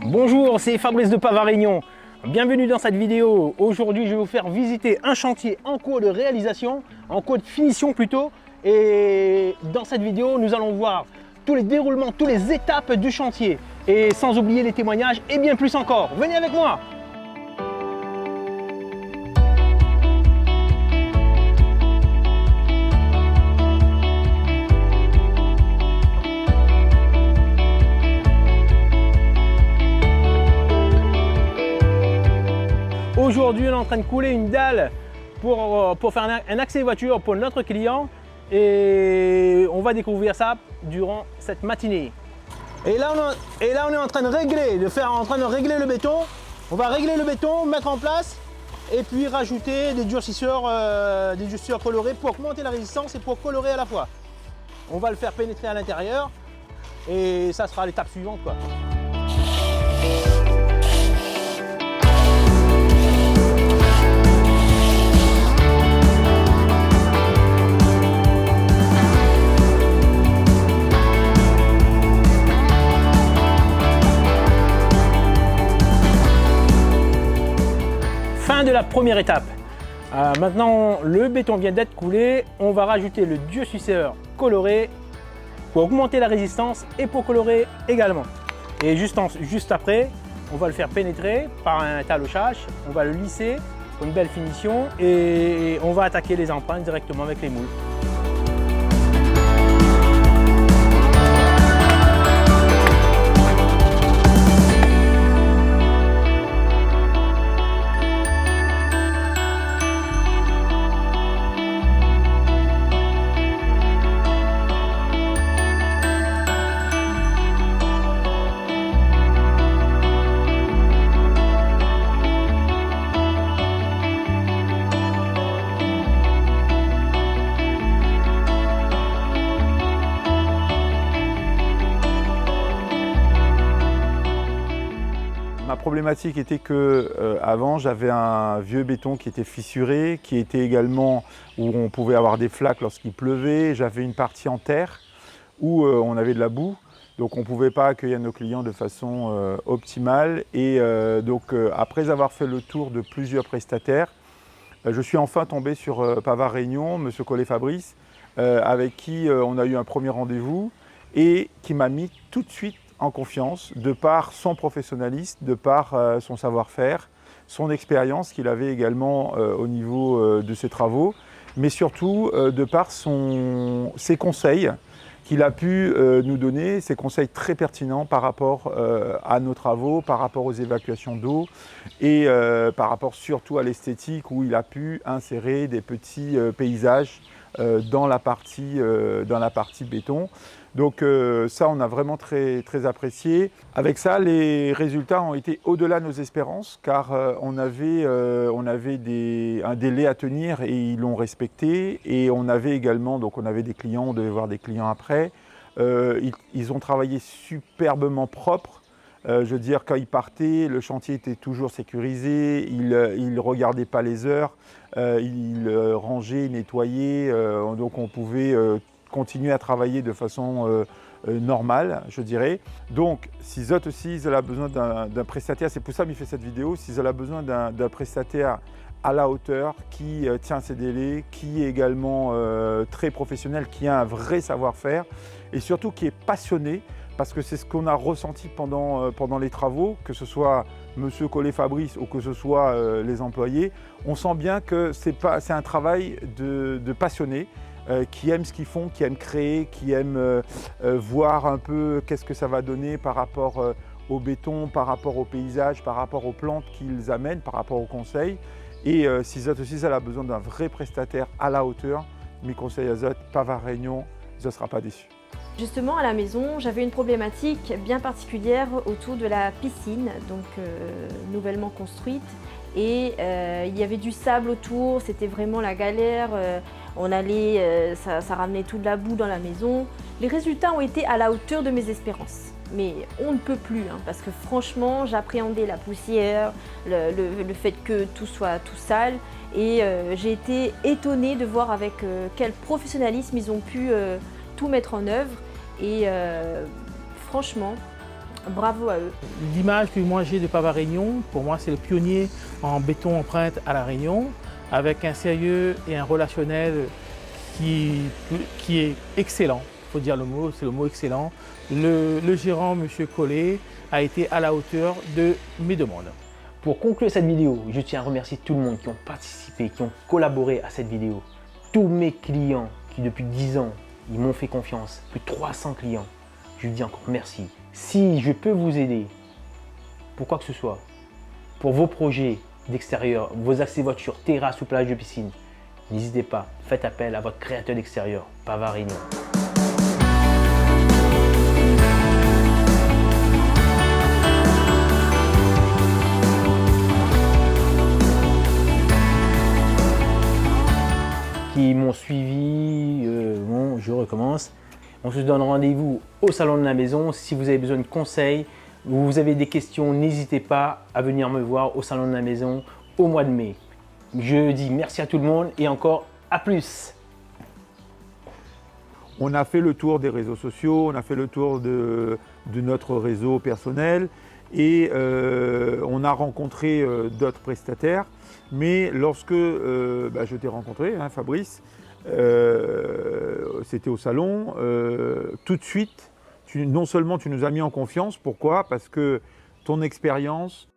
Bonjour, c'est Fabrice de Pavard-Réunion. Bienvenue dans cette vidéo. Aujourd'hui, je vais vous faire visiter un chantier en cours de réalisation, en cours de finition plutôt. Et dans cette vidéo, nous allons voir tous les déroulements, toutes les étapes du chantier. Et sans oublier les témoignages et bien plus encore. Venez avec moi! Aujourd'hui, on est en train de couler une dalle pour faire un accès voiture pour notre client et on va découvrir ça durant cette matinée. Et là, on est en train de régler, le béton. On va régler le béton, mettre en place et puis rajouter des durcisseurs colorés pour augmenter la résistance et pour colorer à la fois. On va le faire pénétrer à l'intérieur et ça sera l'étape suivante, quoi. Fin de la première étape. Maintenant, le béton vient d'être coulé. On va rajouter le durcisseur coloré pour augmenter la résistance et pour colorer également. Et juste après, on va le faire pénétrer par un talochage. On va le lisser pour une belle finition et on va attaquer les empreintes directement avec les moules. Ma problématique était que avant j'avais un vieux béton qui était fissuré, qui était également où on pouvait avoir des flaques lorsqu'il pleuvait. J'avais une partie en terre où on avait de la boue, donc on ne pouvait pas accueillir nos clients de façon optimale. Et après avoir fait le tour de plusieurs prestataires, je suis enfin tombé sur Pavard-Réunion, M. Collet-Fabrice, avec qui on a eu un premier rendez-vous et qui m'a mis tout de suite en confiance, de par son professionnalisme, de par son savoir-faire, son expérience qu'il avait également au niveau de ses travaux, mais surtout de par ses conseils qu'il a pu nous donner, ses conseils très pertinents par rapport à nos travaux, par rapport aux évacuations d'eau et par rapport surtout à l'esthétique où il a pu insérer des petits paysages dans la partie béton. Donc ça, on a vraiment très apprécié. Avec ça, les résultats ont été au-delà de nos espérances car on avait un délai à tenir et ils l'ont respecté. Et on avait également, donc on avait des clients, on devait voir des clients après. Ils ont travaillé superbement propre. Je veux dire, quand ils partaient, le chantier était toujours sécurisé, ils ne regardaient pas les heures, ils rangeaient, nettoyaient, donc on pouvait continuer à travailler de façon normale, je dirais. Donc, si Zot aussi, ils ont besoin d'un prestataire, c'est pour ça qu'il fait cette vidéo, s'ils ont besoin d'un prestataire à la hauteur, qui tient ses délais, qui est également très professionnel, qui a un vrai savoir-faire et surtout qui est passionné, parce que c'est ce qu'on a ressenti pendant les travaux, que ce soit M. Collet-Fabrice ou que ce soit les employés. On sent bien que c'est un travail de passionnés, qui aiment ce qu'ils font, qui aiment créer, qui aiment voir un peu qu'est-ce que ça va donner par rapport au béton, par rapport au paysage, par rapport aux plantes qu'ils amènent, par rapport aux conseils. Et si Zot aussi a besoin d'un vrai prestataire à la hauteur, mes conseils à Zot, Pavard-Réunion, Zot ne sera pas déçu. Justement, à la maison, j'avais une problématique bien particulière autour de la piscine, donc nouvellement construite. Et il y avait du sable autour, c'était vraiment la galère. Ça ramenait toute la boue dans la maison. Les résultats ont été à la hauteur de mes espérances. Mais on ne peut plus, hein, parce que franchement, j'appréhendais la poussière, le fait que tout soit tout sale. Et j'ai été étonnée de voir avec quel professionnalisme ils ont pu tout mettre en œuvre. Et franchement, bravo à eux. L'image que moi j'ai de Pava Réunion, pour moi c'est le pionnier en béton empreinte à La Réunion, avec un sérieux et un relationnel qui est excellent. Il faut dire le mot, c'est le mot excellent. Le gérant, M. Collet, a été à la hauteur de mes demandes. Pour conclure cette vidéo, je tiens à remercier tout le monde qui ont participé, qui ont collaboré à cette vidéo. Tous mes clients qui depuis 10 ans, ils m'ont fait confiance, plus de 300 clients. Je vous dis encore merci. Si je peux vous aider, pour quoi que ce soit, pour vos projets d'extérieur, vos accès voitures, terrasse ou plage de piscine, n'hésitez pas, faites appel à votre créateur d'extérieur, Pava Réunion. Qui m'ont suivi, bon, je recommence. On se donne rendez-vous au salon de la maison. Si vous avez besoin de conseils ou vous avez des questions, n'hésitez pas à venir me voir au salon de la maison au mois de mai. Je dis merci à tout le monde et encore à plus. On a fait le tour des réseaux sociaux, on a fait le tour de notre réseau personnel et on a rencontré d'autres prestataires. Mais lorsque je t'ai rencontré, hein, Fabrice, c'était au salon, tout de suite, non seulement tu nous as mis en confiance, pourquoi? Parce que ton expérience,